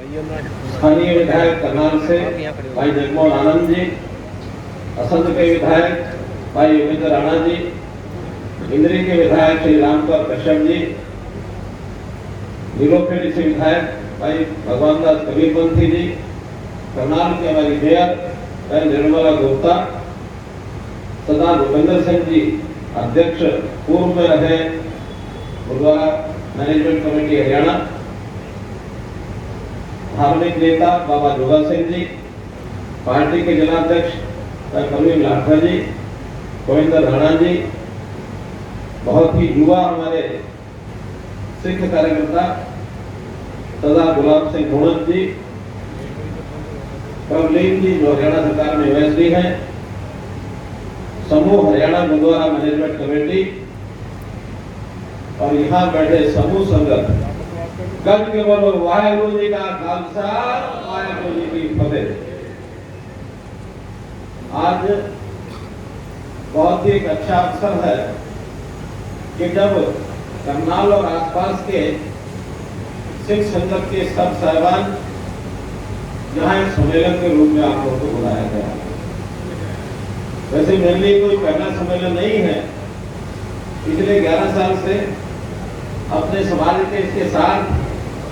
स्थानीय विधायक करनाल से भाई जगमोहन आनंद जी, असंध के विधायक भाई योगेंद्र राणा जी, इंद्री के विधायक श्री रामकर कश्यप जी, नीलोखेड़ी से विधायक भाई भगवान दास कबीरपंथी जी, करनाल के हमारी मेयर भाई निर्मला गुप्ता, सरदार भूपेंद्र सिंह जी अध्यक्ष पूर्व में रहे गुरुद्वारा मैनेजमेंट कमेटी हरियाणा, धार्मिक नेता बाबा जोगा सिंह जी, पार्टी के जिलाध्यक्ष परवीन लाठा जी, गोविंदर राणा जी, बहुत ही युवा हमारे सिख कार्यकर्ता सरदार गुलाब सिंह घोड़त जी, प्रवलीन जी जो हरियाणा सरकार में यूएसडी हैं, समूह हरियाणा गुरुद्वारा मैनेजमेंट कमेटी और यहाँ बैठे समूह संगत गज के बोलो वाहेगुरु जी का खालसा वाहेगुरु जी की फतेह। आज बहुत ही एक अच्छा अवसर है कि जब करनाल और आसपास के सिख संगत के सब साहिबान यहाँ एक सम्मेलन के रूप में आप लोगों को बुलाया गया। वैसे मेरे लिए कोई पहला सम्मेलन नहीं है, पिछले 11 साल से अपने समाज के साथ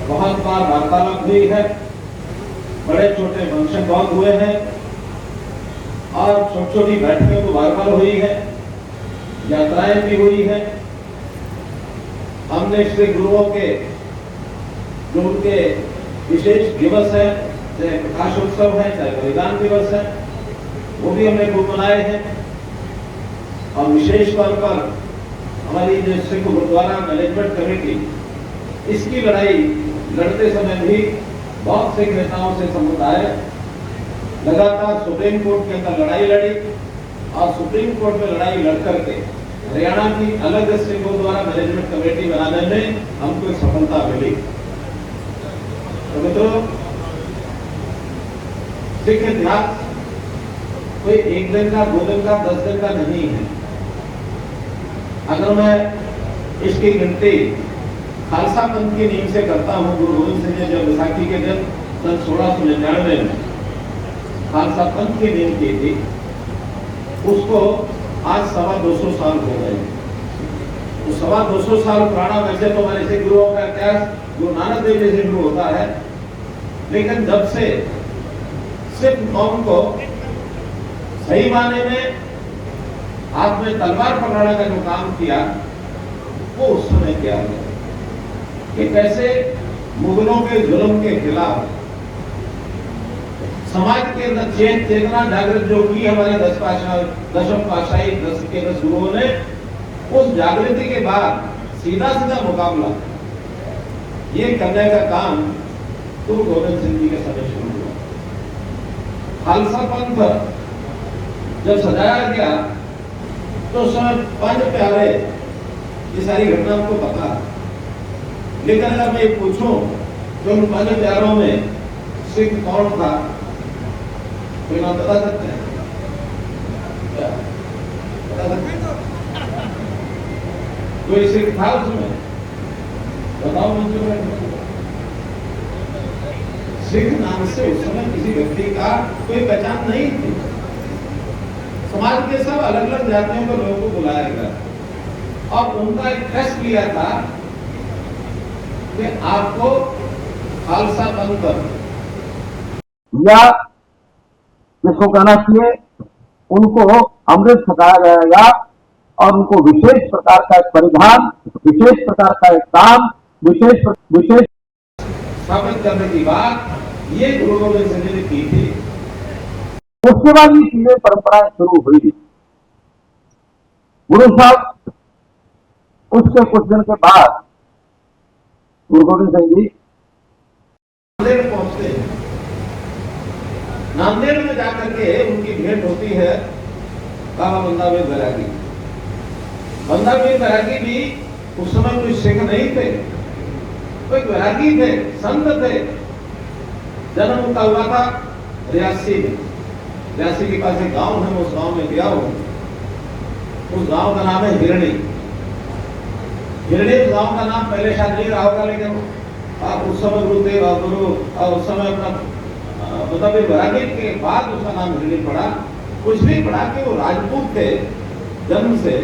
बहुत बार वार्तालाप हुई है, बड़े छोटे फंक्शन बहुत हुए हैं और छोटी छोटी बैठकें तो बार हुई है, यात्राएं भी हुई है। हमने श्री गुरुओं के जो उनके विशेष दिवस है, चाहे प्रकाश उत्सव है, चाहे बलिदान दिवस है, वो भी हमने खूब मनाए हैं। और विशेष तौर पर हमारी जो सिख गुरुद्वारा मैनेजमेंट कमेटी, इसकी लड़ाई लड़ते समय भी बहुत सिख नेताओं से समुदाय लगातार सुप्रीम कोर्ट के अंदर लड़ाई लड़ी और सुप्रीम कोर्ट में लड़ाई लड़ करके हरियाणा की अलग सिख गुरुद्वारा मैनेजमेंट कमेटी बनाने में हमको एक सफलता मिली। तो मित्रों, सिख इतिहास कोई एक दिन का, 2 दिन का, 10 दिन का नहीं है। अगर मैं इसकी गिनती खालसा पंथ की नींव से करता हूँ, गुरु गोविंद सिंह ने जब विसाखी के दिन सन 1699 में खालसा पंथ की नींव की थी, उसको आज 225 साल हो गए। तो 225 साल पुराना वैसे तो हमारे सिख गुरुओं का इतिहास गुरु नानक देव जी से शुरू होता है, लेकिन जब से सिख कौम को सही माने में हाथ में तलवार पकड़ने का जो काम किया, वो उस समय किया गया कि कैसे मुगलों के जुल्म के खिलाफ समाज के अंदर चेतना जागृत जो की हमारे दशम पातशाही 10 गुरुओं ने, उस जागृति के बाद सीधा सीधा मुकाबला ये करने का काम गुरु गोविंद सिंह जी के समय शुरू हुआ। खालसा पंथ जब सजाया गया तो उस समय 5 प्यारे, ये सारी घटना आपको पता है, लेकिन अगर मैं ये पूछूं कि उन 5 प्यारों में सिख कौन था, कोई नाम बता सकते हैं? बता सकते हैं? कोई सिख था उसमें? बताओ मुझे। सिख नाम से उस समय किसी व्यक्ति का कोई पहचान नहीं थी। समाज के सब अलग अलग जातियों के लोगों को बुलाया गया और उनका एक टेस्ट लिया था कि आपको खालसा पंथ या जिसको कहना चाहिए उनको अमृत छकाया जाएगा और उनको विशेष प्रकार का एक परिधान, विशेष प्रकार का एक काम, विशेष स्थापित करने की बात ये गुरु गोविंद सिंह जी ने की थी। उसके बाद ये चीजें परंपराएं शुरू हुई। गुरु साहब उसके कुछ दिन के बाद गुरु गोविंद सिंह जी नांदेड़ पहुंचते हैं। नांदेड़ में जाकर के उनकी भेंट होती है बाबा बंदावीर बैरागी। बंदावीर बैरागी भी उस समय कोई सिख नहीं थे, कोई बैरागी थे, संत थे। जन्म उनका हुआ था रियासी में। रियासी के पास एक गांव है, उस गांव में गया हूं। उस गांव का नाम है हिरणी। हिरणी उस गांव का नाम पहले शायद नहीं रहा होगा, लेकिन आप उस समय गुरु तेग बहादुर और उस समय अपना मतलब वैराग्य के बाद उसका नाम हिरणी पड़ा। कुछ भी पड़ा कि वो राजपूत थे जन्म से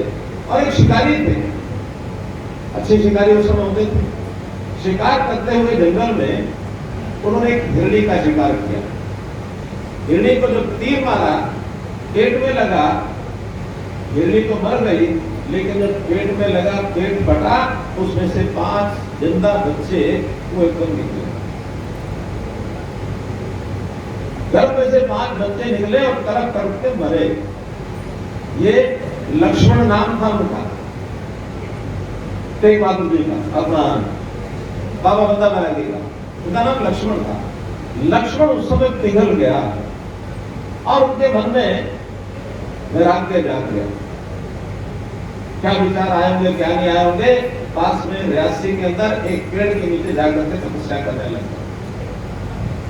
और एक शिकारी थे, अच्छे शिकारी उस समय होते थे। शिकार करते हुए जंगल में उन्होंने एक हिरणी का शिकार किया। हिरणी को जब तीर मारा, पेट में लगा, हिरणी तो मर गई, लेकिन जब पेट में लगा, पेट फटा, उसमें से 5 जिंदा बच्चे वो एकदम निकले। गर्भ में से 5 बच्चे निकले और तरफ तरफ के मरे। ये लक्ष्मण नाम था उनका, तेग बहादुर जी का, अपना बाबा बंदा बैरागी का, उनका नाम लक्ष्मण था। लक्ष्मण उस समय पिघल गया और उनके मन में वैराग्य जाग गया। क्या विचार आए होंगे, क्या नहीं आए होंगे। पास में रियासी के अंदर एक पेड़ के नीचे जाकर के तपस्या करने लगे,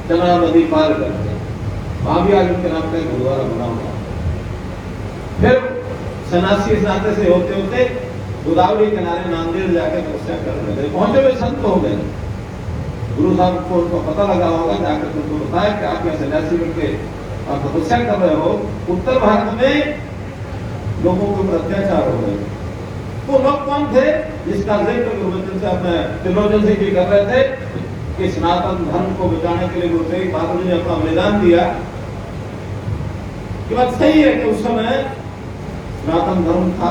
चना नदी पार करके। वहां भी आज उनके नाम का गुरुद्वारा बना हुआ। फिर सन्यासी नाते से होते होते गोदावरी किनारे नांदेड़ जाके तपस्या करने लगे। पहुंचे हुए संत हो गए। गुरु साहब को उनको पता लगा होगा, जाकर उनको बताया कि आप यहाँ सन्यासी बनके आप तपस्या कर रहे हो। उत्तर भारत में लोगों के ऊपर अत्याचार हो रहे। वो लोग कौन थे जिसका जिक्र गुरुवचन से अपने त्रिलोचन सिंह जी कर रहे थे कि सनातन धर्म को बचाने के लिए गुरु तेग बहादुर जी ने अपना बलिदान दिया। ये बात सही है कि उस समय सनातन धर्म था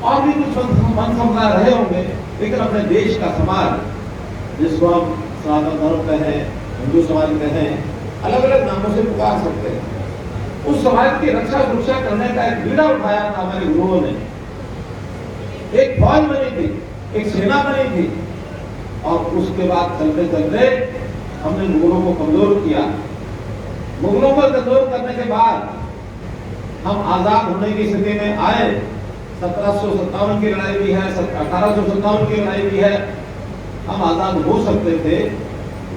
और भी कुछ मन समुदाय रहे होंगे, लेकिन अपने देश का समाज, जिसको हम सनातन धर्म कहें, हिंदू समाज कहें, अलग अलग नामों से पुकार सकते हैं, उस समाज की रक्षा सुरक्षा करने का एक बीड़ा उठाया था हमारे गुरुओं ने। एक फौज बनी थी, एक सेना बनी थी, और उसके बाद चलते चलते हमने मुगलों को कमजोर किया। मुगलों को कमजोर करने के बाद हम आजाद होने की स्थिति में आए। 1757 की लड़ाई भी है, 1857 की लड़ाई भी है, हम आजाद हो सकते थे।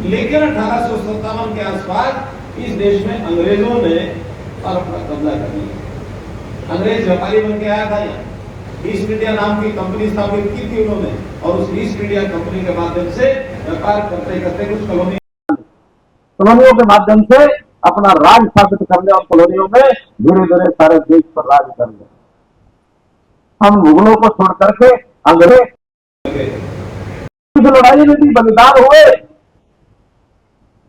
लेकिन 1857 के आसपास इस देश में अंग्रेजों ने अपना कब्जा कर लिया। अंग्रेज व्यापारी बन के आया था यहाँ, ईस्ट इंडिया नाम की कंपनी स्थापित की थी उन्होंने, और उस ईस्ट इंडिया कंपनी के माध्यम से व्यापार करते करते कुछ कॉलोनियों के माध्यम से अपना राज स्थापित करने और कॉलोनियों में धीरे धीरे सारे देश पर राज कर लिया। हम मुगलों को छोड़ करके अंग्रेज इस लड़ाई में भी बलिदान हुए,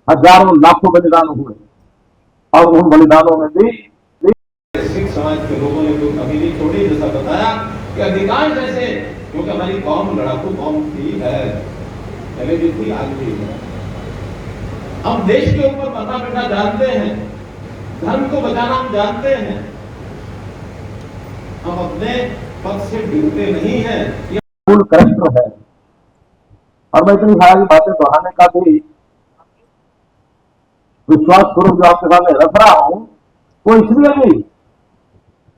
हजारों लाखों बलिदान हुए, और उन बलिदानों में भी सिख समाज के लोगों ने जो कभी नहीं छोड़ी, जैसा बताया कि अधिकांश ऐसे, क्योंकि हमारी कौम लड़ाकू कौम थी, है पहले भी थी, आज भी है। हम देश के ऊपर मरना बैठना जानते हैं, धर्म को बचाना हम जानते हैं, हम अपने पद से गिरते नहीं हैं। ये मूल करस्त्र है। और मैं इतनी सारी बातें दोहराने का भी विश्वास स्वरूप जो आपके सामने रख रहा हूं, वो इसलिए नहीं,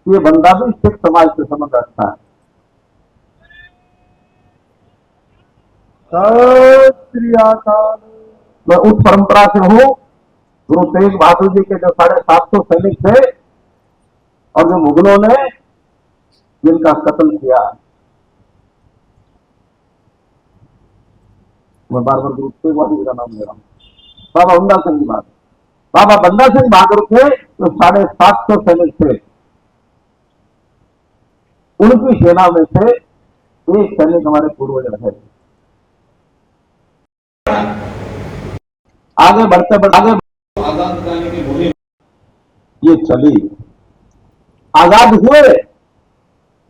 ये बंदा भी सिख समाज से संबंध रखता है। मैं उस परंपरा से हूं, गुरु तेग बहादुर जी के जो 750 सैनिक थे और जो मुगलों ने जिनका कत्ल किया। मैं बार बार गुरु तेग बहादुर जी का नाम ले रहा हूं। बाबा बंदा सिंह की बात, बाबा बंदा सिंह बहादुर थे जो 750 सैनिक थे, उनकी सेना में से एक सैनिक हमारे पूर्वज रहे। आगे बढ़ते बढ़ते आजाद कराने की मुहिम ये चली। आजाद हुए,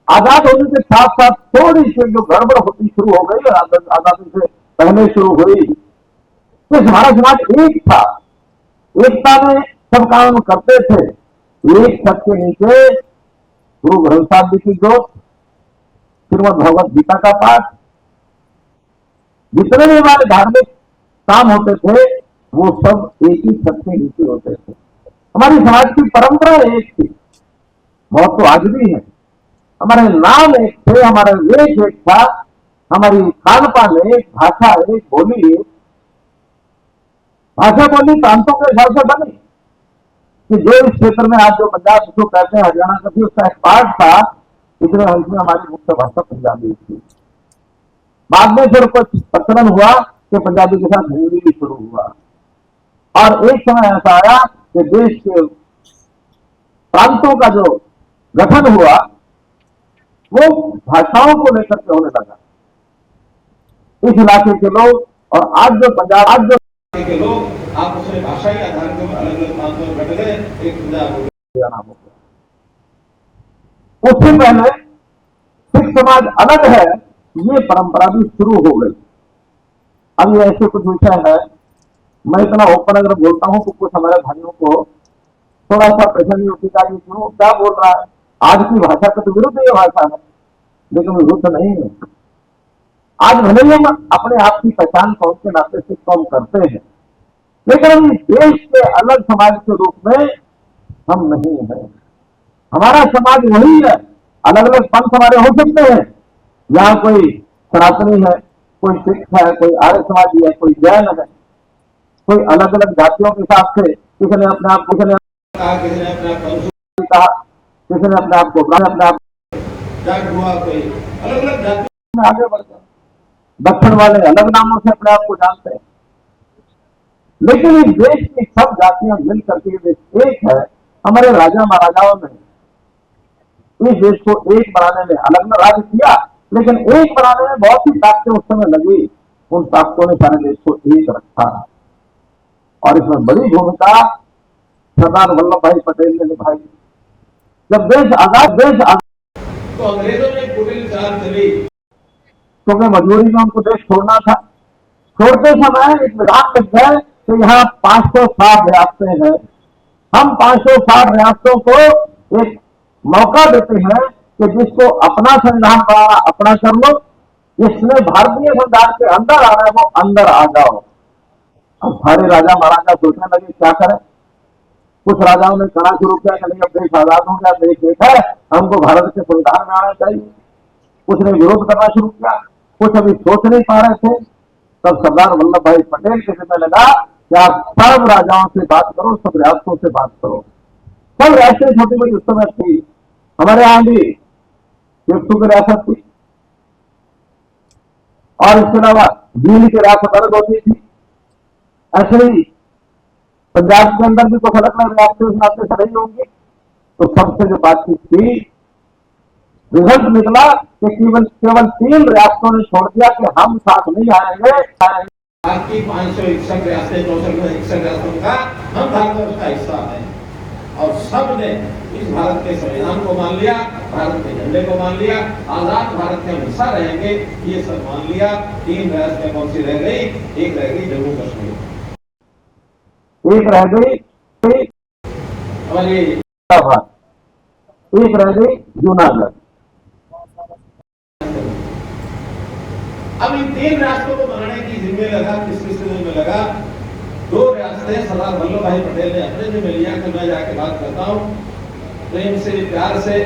आजाद होने के साथ साथ थोड़ी सी जो गड़बड़ होती शुरू हो गई, आजादी से पहले शुरू हुई, तो हमारा समाज एक था, एकता में सब काम करते थे। एक छत के नीचे गुरु ग्रंथ साहब जी की जोत, श्रीमद् भगवत गीता का पाठ, जितने भी हमारे धार्मिक काम होते थे वो सब एक ही छत के नीचे होते थे। हमारी समाज की परंपरा एक थी, बहुत तो आज भी है। हमारे नाम एक थे, हमारा वेश एक था, हमारी खान पान एक, भाषा एक, बोली एक। भाषा बोली प्रांतों के हिसाब से बनी कि जो इस क्षेत्र में आज जो पंजाब जिसको कहते हैं, हरियाणा का भी उसका एक पार्ट था, इसलिए हमारी मुख्य भाषा पंजाबी थी। बाद में फिर कुछ प्रचलन हुआ कि पंजाबी के साथ हिंदी भी शुरू हुआ। और एक समय ऐसा आया कि देश के प्रांतों का जो गठन हुआ वो भाषाओं को लेकर के होने लगा। इस इलाके के लोग और आज जो पंजाब, आज जो के लोग आपस में भाषाई आधार के ऊपर अलग अलग प्रांतों में बट गए, एक पंजाब हो गया। उससे पहले सिख समाज अलग है, ये परंपरा भी शुरू हो गई। अब ये ऐसे कुछ विषय है, मैं इतना ओपन अगर बोलता हूं तो कुछ हमारे भाइयों को थोड़ा सा परेशानी होती है कि क्यों क्या बोल रहा है, आज की भाषा के तो विरुद्ध ये भाषा है, लेकिन विरुद्ध नहीं है। आज भले ही हम अपने आप की पहचान कौन के नाते से कम करते हैं, लेकिन हम देश के अलग समाज के रूप में हम नहीं है। हमारा समाज वही है, अलग अलग पंथ हमारे हो सकते हैं, यहाँ कोई सनातनी है, कोई सिख है, कोई आर्य समाजी है, कोई जैन है, कोई अलग अलग जातियों के हिसाब से किसी ने अपने आप किसी ने अपने आप कहा, किसी ने अपने आप को अपने आप जाट हुआ, कोई अलग अलग जाति में आगे बढ़ गए। दक्षिण वाले अलग नामों से अपने आप को जानते हैं, लेकिन इस देश की सब जातियां मिल करके देश एक है। हमारे राजा महाराजाओं ने इस देश को एक बनाने में अलग अलग राज्य किया, लेकिन एक बनाने में बहुत सी ताकतें उस समय लगी, उन ताकतों ने सारे देश को एक रखा और इसमें बड़ी भूमिका सरदार वल्लभ भाई पटेल ने निभाई। जब देश आजाद तो अंग्रेजों ने कुटिल चाल चली, क्योंकि मजबूरी में उनको देश छोड़ना था। छोड़ते समय एक विधान लिख गए कि यहाँ 560 रियासतें हैं, हम 560 रियासतों को एक मौका देते हैं कि जिसको अपना संविधान बनाना अपना कर लो, जिसने भारतीय संविधान के अंदर आना है वो अंदर आ जाओ। अब सारे राजा महाराजा सोचने लगे क्या करें। कुछ राजाओं ने कहना शुरू किया कि नहीं, अब देश आजाद हो गया, देश एक है, हमको भारत के संविधान में आना चाहिए। कुछ ने विरोध करना शुरू किया, कुछ अभी सोच नहीं पा रहे थे। तब सरदार वल्लभ भाई पटेल के जिम्मे लगा कि आप सब राजाओं से बात करो, सब रियासतों से बात करो। सब रियासतें छोटी बड़ी उस समय थी, हमारे यहां भी टिप्पू की रियासत थी और इसके अलावा दिल्ली की रियासत अलग होती थी। ऐसे ही पंजाब के अंदर भी कुछ अलग अलग रियासतें उस नाते से रही होंगी। तो सबसे जो बातचीत थी, रिजल्ट निकला कि केवल 3 रियासतों ने छोड़ दिया कि हम साथ नहीं आएंगे। बाकी 561 रियासतें, 461 रियासतों का हम भारत का हिस्सा है और सब ने इस भारत के संविधान को मान लिया, भारत के झंडे को मान लिया, आजाद भारत के हिस्सा रहेंगे, ये सब मान लिया। 3 रियासतें कौन सी रह गई? एक रह गई जम्मू कश्मीर, एक रह गई हमारी, एक रह गई जूनागढ़। अब इन 3 रियासतों को बनाने की जिम्मे लगा, किस जिम्मे लगा? 2 रियासतें सरदार वल्लभ भाई पटेल ने अपने जिम्मे लिया कि मैं जाके बात करता हूँ प्रेम से, प्यार से।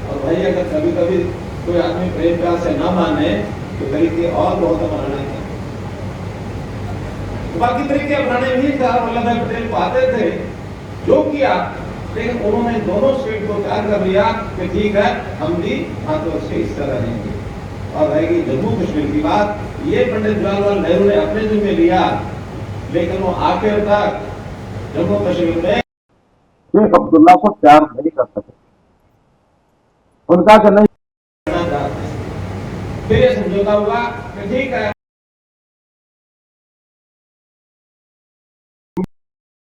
और भाई अगर कभी कभी कोई आदमी प्रेम प्यार से ना माने तो तरीके और बहुत बनाने थे, तो बाकी तरीके अपनाने भी सरदार वल्लभ भाई पटेल को आते थे, जो किया। लेकिन उन्होंने दोनों स्टेट को तैयार कर लिया कि ठीक है, हम भी हाथों से हिस्सा रहेंगे। और रहेगी जम्मू कश्मीर की बात, ये पंडित जवाहरलाल नेहरू ने अपने जिम्मे लिया, लेकिन वो आखिर तक जम्मू कश्मीर में शेख अब्दुल्ला को प्यार नहीं कर सके। उनका नहीं, फिर ये समझौता हुआ कि ठीक है,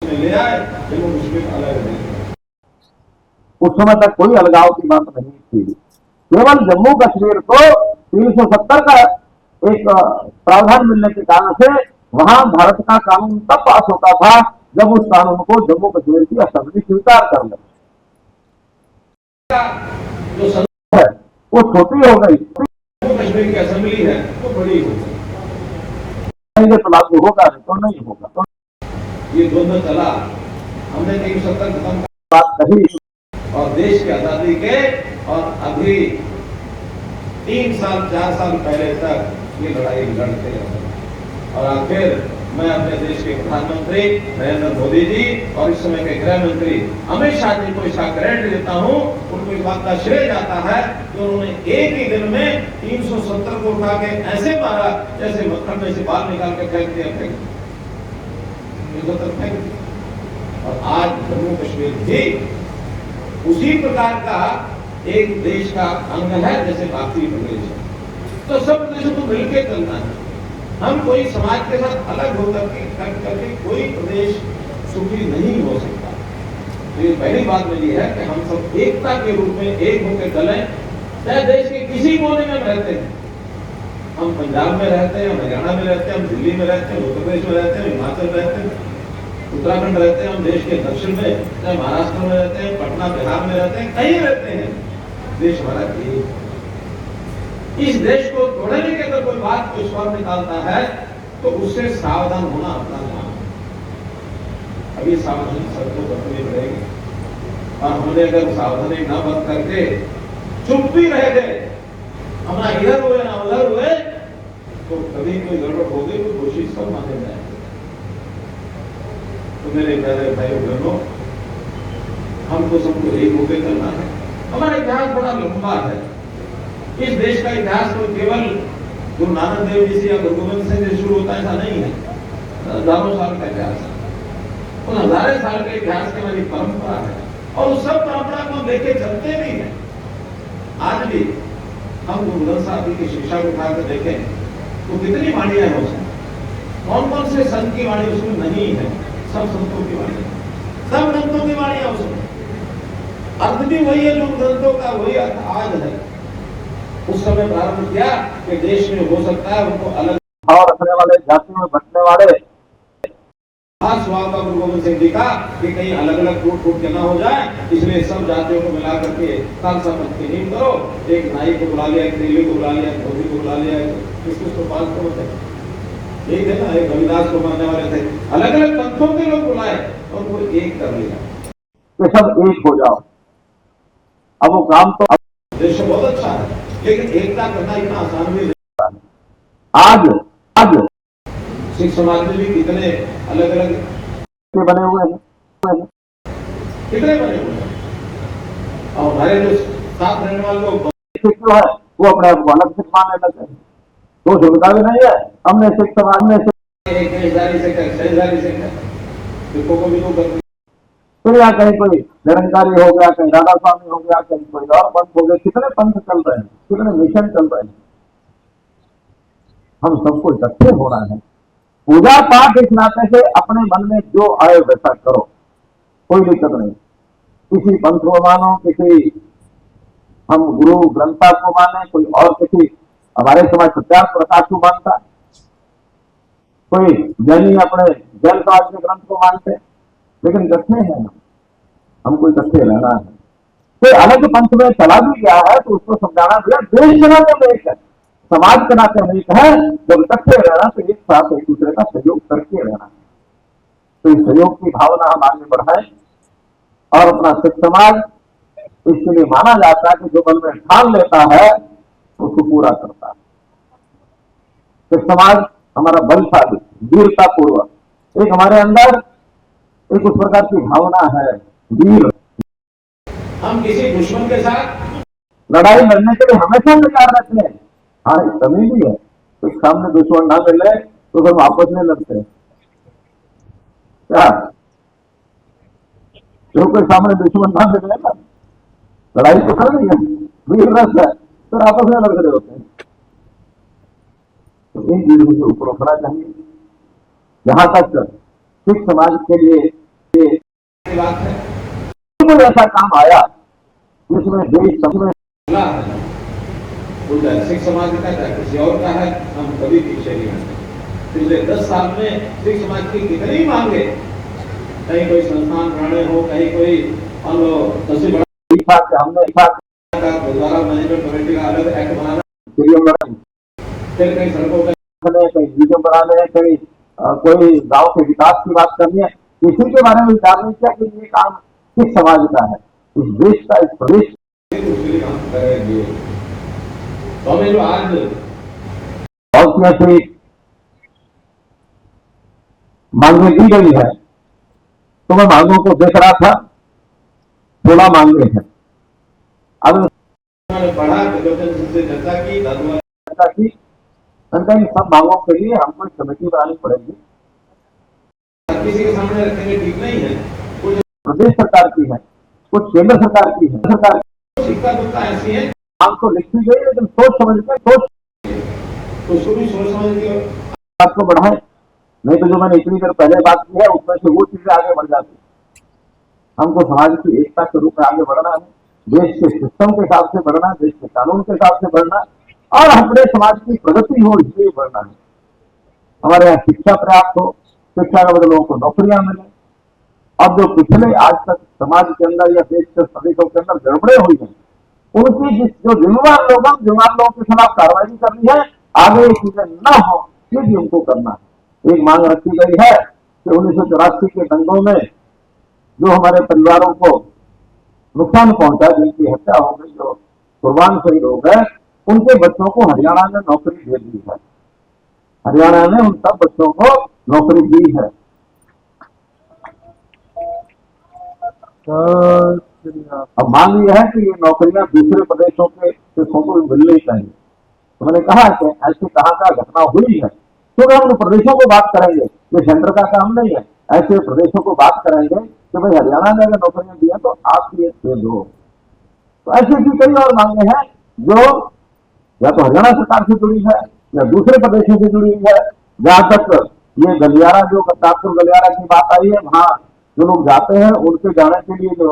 ले आए, जम्मू कश्मीर अलग है। उस समय तक कोई अलगाव की बात नहीं थी, केवल जम्मू कश्मीर को 370 का एक प्रावधान मिलने के कारण से वहां भारत का कानून तब पास होता था जब उस कानून को जम्मू कश्मीर की असेंबली स्वीकार कर ले। जो है वो छोटी हो गई, जम्मू कश्मीर की असेंबली है वो बड़ी हो गई, तो लागू होगा नहीं तो नहीं होगा। तो ये द्वंद्व चला, हमने 370 खत्म बात कही और देश की आजादी के और अभी 3 साल 4 साल पहले तक ये लड़ाई लड़ते रहे और आखिर मैं अपने देश के प्रधानमंत्री नरेंद्र मोदी जी और इस समय के गृह मंत्री अमित शाह जी को इसका क्रेडिट देता हूं। उनको इस बात का श्रेय जाता है कि उन्होंने एक ही दिन में 370 को उठा के ऐसे मारा जैसे मक्खन में से बाल निकाल के फेंक दिया। और आज जम्मू कश्मीर भी उसी प्रकार का एक देश का अंग है जैसे बाकी प्रदेश है। तो सब प्रदेशों को मिलकर चलना है। हम कोई समाज के साथ अलग होकर करके कोई प्रदेश सुखी नहीं हो सकता। तो ये पहली बात मेरी है कि हम सब एकता के रूप में एक होकर चलें। चाहे देश के किसी कोने में रहते हैं, हम पंजाब में रहते हैं, हरियाणा में रहते हैं, हम दिल्ली में रहते हैं, उत्तर प्रदेश में रहते हैं, हिमाचल रहते हैं, उत्तराखंड रहते हैं, हम देश के दक्षिण में, चाहे महाराष्ट्र में रहते हैं, पटना बिहार में रहते हैं, कहीं रहते हैं, देश हमारा एक। इस देश को तोड़ने की अगर कोई बात को स्वर निकालता है तो उससे सावधान होना अपना काम है। अभी सावधानी सबको बरतनी पड़ेगी और हमने अगर सावधानी न बरत करके चुप भी रह गए, अपना इधर हुए ना उधर हुए, तो कभी कोई गड़बड़ होगी तो दोषी सब माने जाएंगे। तो मेरे प्यारे भाइयों बहनों, हमको सबको एक होकर करना है। हमारा इतिहास बड़ा लंबा है। इस देश का इतिहास तो केवल गुरु नानक देव जी से या गुरु गोविंद सिंह से शुरू होता है ऐसा नहीं है। हजारों साल का इतिहास है। उन हजारों साल के इतिहास की हमारी परंपरा है और उस सब परंपरा को हम लेके चलते भी हैं। आज भी हम गुरु ग्रंथ साहब जी की शिक्षा को उठाकर देखें तो कितनी वाणियां हैं उसमें, कौन कौन से संत की वाणी उसमें नहीं है? सब संतों की वाणी, सब ग्रंथों की वाणियां उसमें। अर्थ भी वही है जो ग्रंथों का, वही अर्थ आज है। उस समय प्रारंभ किया कि देश में हो सकता है उनको अलग भाव रखने वाले, जाति में बंटने वाले, स्वभाव का गुरु गोविंद सिंह जी का कि कहीं अलग अलग टूट फूट के ना हो जाए, इसलिए सब जातियों को मिला करके खालसा पंथ की नींव करो। एक नाई को बुला लिया, एक नीली को बुला लिया, एक धोबी को बुला लिया, किसको तो पाल को होते यही थे ना। एक रविदास को मानने वाले थे, अलग अलग पंथों के लोग बुलाए और वो एक कर लिया ये सब एक हो जाओ। अब वो काम तो देश बहुत अच्छा है, लेकिन एकता करना इतना आसान भी नहीं। आज सिख समाज में भी कितने अलग अलग बने हुए हैं, कितने बने हुए हैं। और हमारे जो साथ रहने वाले लोग जो है वो अपने आप को अलग सिख मानने लगे। तो सुविधा भी नहीं है। हमने सिख समाज में एक देशदारी से कर, सहजदारी से कर, सिखों को भी तो कर। फिर यहाँ कहीं कोई निरंकारी हो गया, कहीं राधा स्वामी हो गया, कहीं कोई और पंथ हो गया। कितने पंथ चल रहे हैं, कितने मिशन चल रहे हैं। हम सबको इकट्ठे होना है। पूजा पाठ इस नाते से अपने मन में जो आए वैसा करो, कोई दिक्कत नहीं। किसी पंथ को मानो, किसी हम गुरु ग्रंथा को माने, कोई और किसी हमारे समाज सत्यार प्रकाश को मानता, कोई जैनी अपने जैन समाज के ग्रंथ को मानते, लेकिन इकट्ठे हैं। हमको इकट्ठे रहना है। कोई अलग पंथ में चला भी गया है तो उसको समझाना भैया देश के नाते में एक है, समाज के नाते में एक है। जब इकट्ठे रहना तो एक साथ एक दूसरे का सहयोग करके रहना। तो इस सहयोग की भावना हम आगे बढ़ाएं और अपना सिख समाज इसके लिए माना जाता है कि जो मन में ठान लेता है उसको पूरा करता है। सिख समाज हमारा बलशाली, वीरता पूर्वक, एक हमारे अंदर एक उस प्रकार की भावना है, वीर। हम किसी दुश्मन के साथ लड़ाई लड़ने के लिए हमेशा तैयार रहते हैं। हाँ, कमी भी है, तो सामने दुश्मन ना मिले तो फिर वापस नहीं लड़ते क्या? जो कोई सामने दुश्मन ना मिले ना, लड़ाई तो कर रही है, वीर रस है, फिर आपस में लड़ रहे होते हैं। तो इन चीजों से ऊपर उठना चाहिए। जहां तक सिख समाज के लिए बात है, कोई ऐसा काम आया जिसमें देश सब में सिख समाज का है, किसी और का है, हम कभी पीछे नहीं हटे। पिछले 10 साल में सिख समाज की कितनी मांगे, कहीं कोई संस्थान बनाने हो, कहीं कोई सबसे बड़ा हमने गुरुद्वारा मैनेजमेंट कमेटी का अलग एक्ट बनाना, फिर कहीं सड़कों पे कहीं म्यूजियम बनाने, कहीं कोई गांव के विकास की बात करनी है, इसी के बारे में विचार नहीं किया कि ये काम किस समाज का है, इस देश का, इस प्रदेश उसके लिए काम करेंगे। तो हमें जो आज बहुत सी ऐसी मांगे दी गई है, तो मैं मांगों को देख रहा था, 16 मांगे हैं। अब मैंने पढ़ा से चर्चा की इन सब मांगों के लिए हमको एक कमेटी बनानी पड़ेगी। किसी के सामने रखेंगे ठीक नहीं है। कुछ प्रदेश सरकार की है, कुछ केंद्र सरकार की है। सरकार शिक्षा दुक्का ऐसी है, मांग तो लिखी गई, लेकिन सोच समझ के सोच समझ के बात को बढ़ाए। नहीं तो जो मैंने इतनी देर पहले बात की है, उसमें से वो चीजें आगे बढ़ जाती। हमको समाज की एकता के रूप में आगे बढ़ना है, देश के सिस्टम के हिसाब से बढ़ना, देश के कानून के हिसाब से बढ़ना, और अपने समाज की प्रगति हो इसलिए बढ़ना है। हमारे यहाँ शिक्षा पर्याप्त हो, शिक्षा के बदले लोगों को नौकरियां मिले। अब जो पिछले आज तक समाज के अंदर या देश के प्रदेशों के अंदर गड़बड़े हुई हैं, उनकी जो जिम्मेवार लोगों के खिलाफ कार्रवाई करनी है, आगे ये चीजें न हो, ये भी उनको करना है। एक मांग रखी गई है कि 1984 के दंगों में जो हमारे परिवारों को नुकसान पहुंचा, जिनकी हत्या हो गई, जो कुर्बान शहीद हो गए, उनके बच्चों को हरियाणा में नौकरी दे दी है। हरियाणा ने उन सब बच्चों को नौकरी दी है। अब मांग यह है कि ये नौकरियां दूसरे प्रदेशों के शिक्षकों को मिलनी चाहिए। तो मैंने कहा कि ऐसी कहाँ घटना हुई है, क्योंकि हम प्रदेशों को बात करेंगे, ये सेंटर का काम नहीं है। ऐसे प्रदेशों को बात करेंगे कि भाई हरियाणा ने अगर नौकरियां दी है तो आप ये दे दो। तो ऐसी भी कई और मांगे हैं जो या तो हरियाणा सरकार से जुड़ी है या दूसरे प्रदेशों से जुड़ी हुई है। जहां तक ये गलियारा, जो करतारपुर गलियारा की बात आई है, वहां जो लोग जाते हैं उनके जाने के लिए जो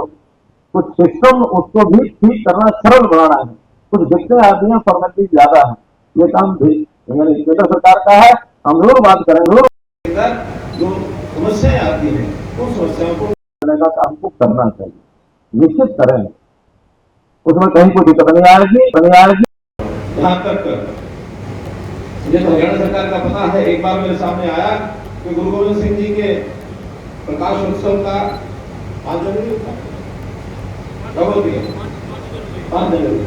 कुछ सिस्टम, उसको भी ठीक करना, सरल बनाना है। कुछ दिक्कतें आती हैं, फॉर्मेलिटी ज्यादा है, ये काम भी केंद्र सरकार का है। हम जरूर बात करेंगे, जो समस्याएं आती हैं उन समस्याओं को हमको करना चाहिए, निश्चित करें, उसमें कहीं कोई दिक्कत नहीं आएगी। जहां तक मुझे हरियाणा सरकार का पता है, एक बार मेरे सामने आया कि गुरु गोविंद सिंह जी के प्रकाश उत्सव का 5 जनवरी था, 5 जनवरी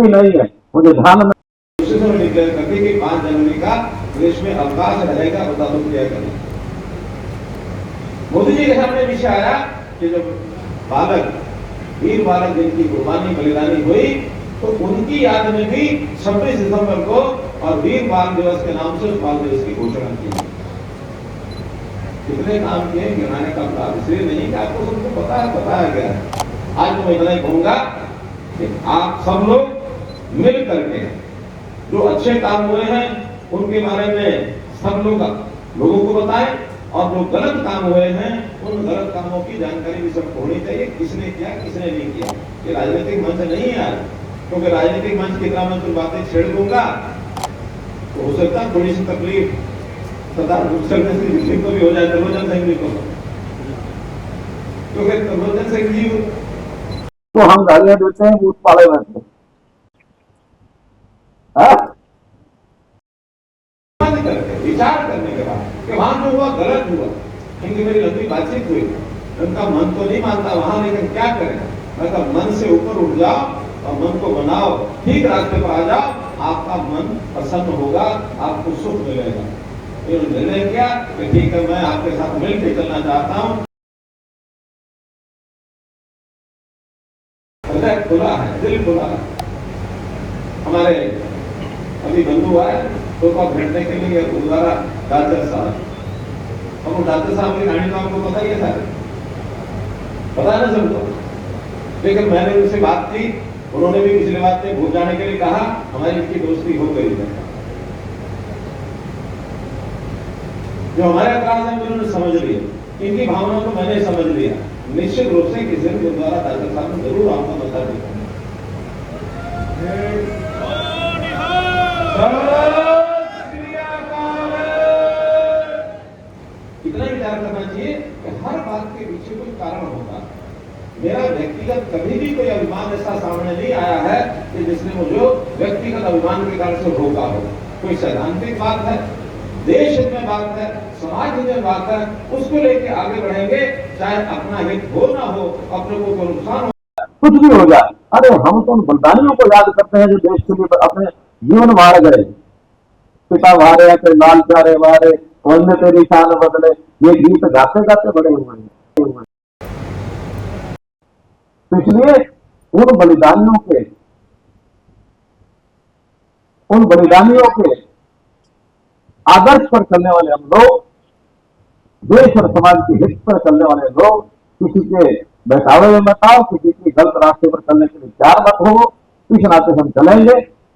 नहीं है, मुझे ध्यान में डिक्लेयर करके कि 5 जनवरी का देश में अवकाश रहेगा, बता दो क्या करें। मोदी जी के सामने विषय आया कि जब वीर बालक जिनकी कुर्बानी बलिदानी हुई, तो उनकी याद में भी 26 दिसंबर को और वीर बाल दिवस के नाम से उस बाल दिवस की घोषणा की। कितने काम किए गिनाने का आप इसलिए नहीं कि आपको सबको बताया गया है। आज तो मैं इतना ही कहूंगा कि आप सब लोग मिल करके जो अच्छे काम हुए हैं उनके बारे में सब लोगों को बताएं, और जो गलत काम हुए हैं उन गलत कामों की जानकारी भी सबको होनी चाहिए, किसने किया किसने नहीं किया। ये राजनीतिक मंच नहीं है आज, क्योंकि राजनीतिक मंच की तरह मैं कुछ बातें छेड़ दूंगा तो हो सकता है थोड़ी सी तकलीफ सरदार को भी हो जाए, त्रिलोचन सिंह जी को, क्योंकि त्रिलोचन सिंह जी तो हम गालियां देते हैं बूथ पाले में से, विचार करने के बाद कि वहां जो हुआ गलत हुआ। क्योंकि मेरी लंबी बातचीत हुई, उनका मन तो नहीं मानता वहां, लेकिन क्या करें, मतलब मन से ऊपर उठ जाओ और मन को बनाओ, ठीक रास्ते पर आ जाओ, आपका मन प्रसन्न होगा, आपको सुख मिलेगा। इन्होंने निर्णय किया कि ठीक है, मैं आपके साथ मिलकर चलना चाहता हूँ। हृदय खुला है, दिल खुला है। हमारे अभी बंधु आए तो भेंटने के लिए गुरुद्वारा डालचर साहब, और डालचर साहब की कहानी तो आपको पता ही है सर, पता है ना सबको। लेकिन मैंने उनसे बात की, उन्होंने भी पिछले बात में भूल जाने के लिए कहा, हमारी इनकी दोस्ती हो गई है। जो हमारे अपराध है उन्होंने समझ लिया, इनकी भावना को मैंने समझ लिया। निश्चित रूप से किसी गुरुद्वारा डालचर साहब में जरूर आपको बता देगा। इतना विचार करना चाहिए कि हर बात के पीछे कोई कारण होगा। मेरा व्यक्तिगत कभी भी कोई अभिमान ऐसा सामने नहीं आया है कि जिसने मुझे व्यक्तिगत अभिमान के कारण से रोका हो। कोई सैद्धांतिक बात है, देश हित में बात है, समाज हित में बात है, उसको लेके आगे बढ़ेंगे, चाहे अपना हित हो ना हो, अपने को कोई नुकसान हो, कुछ भी हो जाए। अरे हम तो उन बलिदानियों को याद करते हैं जो देश के लिए अपने जीवन वार गए, पिता वारे, फिर लाल प्यारे वारे, वन्य तेरी शान बदले, ये गीत गाते गाते बड़े हुए हैं। तो इसलिए उन बलिदानियों के आदर्श पर चलने वाले हम लोग, देश और समाज के हित पर चलने वाले लोग, किसी के बहकावे में मत आओ, किसी की गलत रास्ते पर चलने के लिए तैयार मत हो। इस नाते हम चलेंगे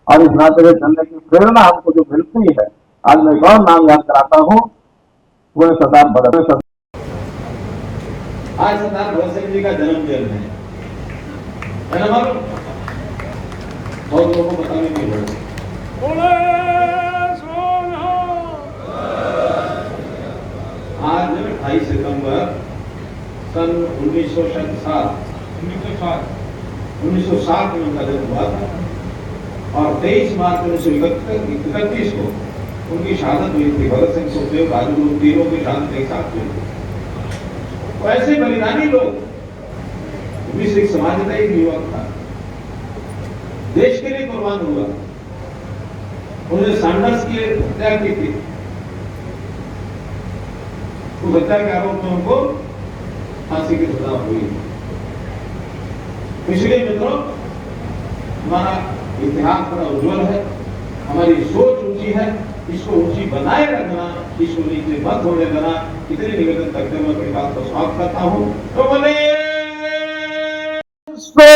और इस नाते से चलने की प्रेरणा हमको जो मिलती है, आज मैं एक और नाम याद कराता हूं, वो सरदार भगत सिंह। आज सरदार भगत सिंह जी का जन्मदिन है ना मालूम? बहुत लोगों को पता भी नहीं होगा। आज 28 सितंबर सन 1907 में उनका जन्म हुआ था और 23 मार्च 1931 को उनकी शहादत हुई थी। भगत सिंह, सुखदेव, राजगुरु तीनों की शहादत एक साथ हुई थी। तो ऐसे बलिदानी लोग, भी सिख समाज का एक युवक था, देश के लिए कुर्बान हुआ। उन्होंने सैंडर्स की हत्या की थी, उस हत्या के आरोप में उनको फांसी की सजा हुई। इसलिए मित्रों, हमारा इतिहास बड़ा उज्जवल है, हमारी सोच ऊंची है, इसको ऊंची बनाए रखना, इसको नीचे मत होने देना। इतनी निवेदन करते हुए अपनी बात को समाप्त करता हूं। तो बोले श्री